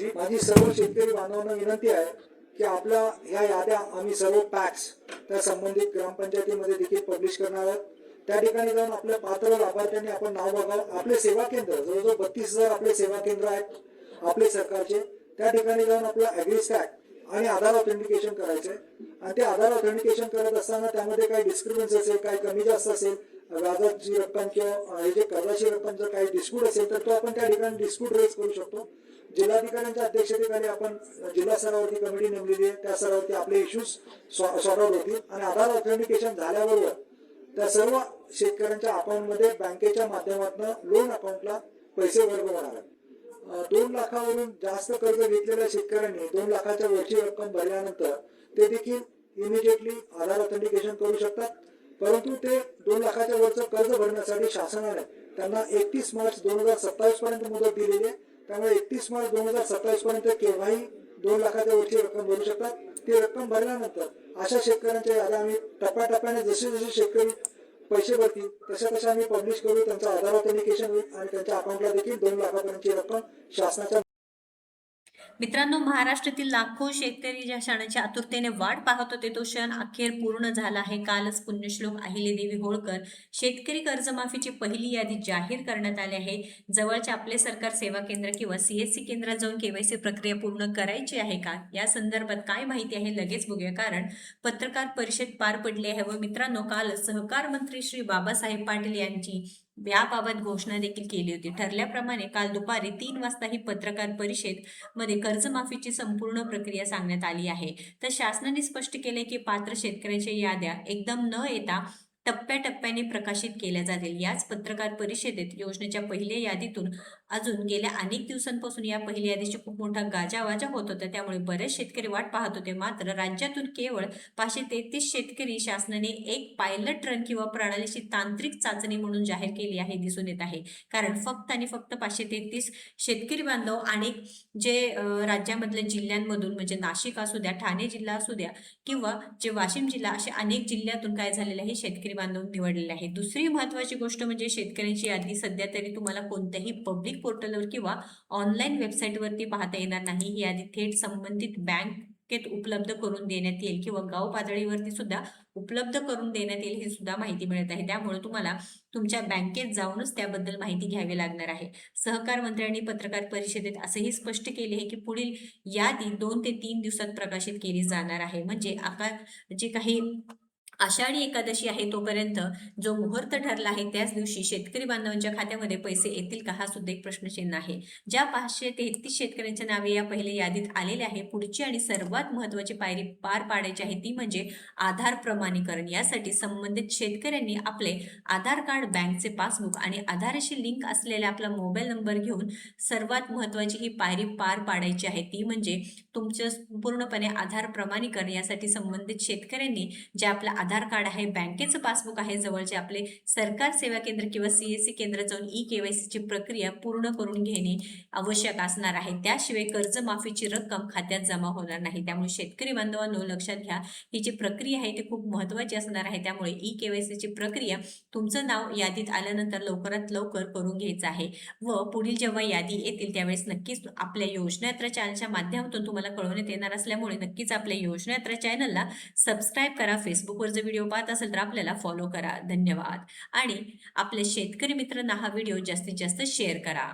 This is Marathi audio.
माझी सर्व शेतकरी बांधवांना विनंती आहे की आपल्या ह्या याद्या आम्ही सर्व पॅक्स त्या संबंधित ग्रामपंचायतीमध्ये देखील पब्लिश करणार आहोत. त्या ठिकाणी जाऊन आपल्या पात्र लाभार्थ्यांनी आपण नाव बघावं. आपले सेवा केंद्र जवळजवळ 32,000 आपले सेवा केंद्र आहेत आपले सरकारचे. त्या ठिकाणी जाऊन आपलं ॲग्रीस्टॅक आणि आधार ऑथेंटिकेशन करायचंय. आणि ते आधार ऑथेंटिकेशन करत असताना त्यामध्ये काही डिस्क्रिपन्सी असेल, काही कमी जास्त असेल, व्याजाची रक्कम किंवा हे जे कर्जाची रक्कम जर काही डिस्प्यूट असेल तर तो आपण त्या ठिकाणी डिस्प्यूट रेज करू शकतो. जिल्हाधिकाऱ्यांच्या अध्यक्षतेखाली आपण जिल्हा स्तरावरती कमिटी नेमलेली आहे. त्या स्तरावरती आपले इश्यूज सॉर्ट आउट होतील आणि आधार ऑथेंटिकेशन झाल्याबरोबर त्या सर्व शेतकऱ्यांच्या अकाउंटमध्ये बँकेच्या माध्यमातून लोन अकाउंटला पैसे वर्ग होणार आहेत. 2 लाखावरून जास्त कर्ज घेतलेल्या शेतकऱ्यांनी 2 लाखाच्या वरची रक्कम भरल्यानंतर ते देखील इमिडिएटली आधार ऑथेंटिकेशन करू शकतात. परंतु ते 2 लाखाच्या वरचं कर्ज भरण्यासाठी शासनाने त्यांना 31 मार्च 2027 पर्यंत मुदत दिलेली आहे. त्यामुळे 31 मार्च 2027 पर्यंत केव्हाही 2 लाखाच्या वरची रक्कम भरू शकतात. ती रक्कम भरल्यानंतर अशा शेतकऱ्यांच्या याद्या आम्ही टप्प्याटप्प्याने जसे जसे शेतकरी पैसे भरतील तशा आम्ही पब्लिश करू. त्यांचं आधार ऑथेंटिकेशन होईल आणि त्यांच्या अकाउंटला देखील 2 लाखापर्यंतची रक्कम शासनाच्या. मित्रांनो, महाराष्ट्रातील लाखो शेतकरी ज्या क्षणाची आतुरतेने वाट पाहत होते तो क्षण अखेर पूर्ण झाला आहे. कालच पुण्यश्लोक अहिल्यादेवी होळकर शेतकरी कर्जमाफीची पहिली यादी जाहीर करण्यात आली आहे. जवळच्या आपले सरकार सेवा केंद्र किंवा CSC केंद्रात जाऊन KYC प्रक्रिया पूर्ण करायची आहे का, या संदर्भात काय माहिती आहे लगेच बघूया, कारण पत्रकार परिषद पार पडली आहे. व मित्रांनो, काल सहकार मंत्री श्री बाबासाहेब पाटील यांची याबाबत घोषणा देखील केली होती. ठरल्याप्रमाणे काल दुपारी 3 वाजता ही पत्रकार परिषद मध्ये कर्जमाफीची संपूर्ण प्रक्रिया सांगण्यात आली आहे. तर शासनाने स्पष्ट केले की पात्र शेतकऱ्यांच्या याद्या एकदम न येता टप्प्याटप्प्याने प्रकाशित केल्या जातील. याच पत्रकार परिषदेत योजनेच्या पहिल्या यादीतून अजून गेल्या अनेक दिवसांपासून या पहिल्या यादीची खूप मोठा गाजावाजा होत होता. त्यामुळे बरेच शेतकरी वाट पाहत होते. मात्र राज्यातून केवळ 533 शेतकरी शासनाने एक पायलट रन किंवा प्रणालीची तांत्रिक चाचणी म्हणून जाहीर केली आहे दिसून येत आहे. कारण फक्त आणि फक्त 533 शेतकरी बांधव आणि जे राज्यामधल्या जिल्ह्यांमधून म्हणजे नाशिक असू द्या, ठाणे जिल्हा असू द्या किंवा जे वाशिम जिल्हा, असे अनेक जिल्ह्यातून काय झालेले आहे, शेतकरी बांधव निवडलेले आहे. दुसरी महत्वाची गोष्ट म्हणजे शेतकऱ्यांची यादी सध्या तरी तुम्हाला कोणत्याही पब्लिक पोर्टलवर किंवा ऑनलाईन वेबसाईटवरती पाहता येणार नाही. ही यादी थेट संबंधित बँकेत उपलब्ध करून देण्यात येईल किंवा गाव पातळीवरती सुद्धा उपलब्ध करून देण्यात येईल, हे सुद्धा माहिती मिळत आहे. त्यामुळे तुम्हाला तुमच्या बँकेत जाऊनच त्याबद्दल माहिती घ्यावी लागणार आहे. सहकार मंत्र्यांनी पत्रकार परिषदेत असेही स्पष्ट केले आहे की पुढील यादी 2 ते 3 दिवसात प्रकाशित केली जाणार आहे. म्हणजे जे काही आषाढी एकादशी आहे तोपर्यंत जो मुहूर्त ठरला आहे त्याच दिवशी शेतकरी बांधवांच्या खात्यामध्ये पैसे येतील का, हा सुद्धा एक प्रश्नचिन्ह आहे. ज्या 533 शेतकऱ्यांच्या नावे या पहिल्या यादीत आलेले आहे, पुढची आणि सर्वात महत्वाची पायरी पार पाडायची आहे ती म्हणजे आधार प्रमाणीकरण. यासाठी संबंधित शेतकऱ्यांनी आपले आधार कार्ड, बँकचे पासबुक आणि आधारशी लिंक असलेला आपला मोबाईल नंबर घेऊन सर्वात महत्वाची ही पायरी पार पाडायची आहे. ती म्हणजे तुमचं पूर्णपणे आधार प्रमाणीकरण. यासाठी संबंधित शेतकऱ्यांनी जे आपला आधार कार्ड आहे, बँकेचं पासबुक आहे, जवळचे आपले सरकार सेवा केंद्र किंवा CSC केंद्र जाऊन KYC ची प्रक्रिया पूर्ण करून घेणे आवश्यक असणार आहे. त्याशिवाय कर्जमाफीची रक्कम खात्यात जमा होणार नाही. त्यामुळे शेतकरी बांधवांनो लक्षात घ्या, ही जी प्रक्रिया आहे ती खूप महत्वाची असणार आहे. त्यामुळे KYC ची प्रक्रिया तुमचं नाव यादीत आल्यानंतर लवकरात लवकर करून घ्यायचं आहे. व पुढील जेव्हा यादी येतील त्यावेळेस नक्कीच आपल्या योजनायात्रा चॅनलच्या माध्यमातून तुम्हाला कळवण्यात येणार असल्यामुळे नक्कीच आपल्या योजनायात्रा चॅनलला सबस्क्राईब करा. फेसबुकवर जर व्हिडिओ पाहत असेल तर आपल्याला फॉलो करा. धन्यवाद. आणि आपले शेतकरी मित्रांना हा व्हिडिओ जास्तीत जास्त शेअर करा.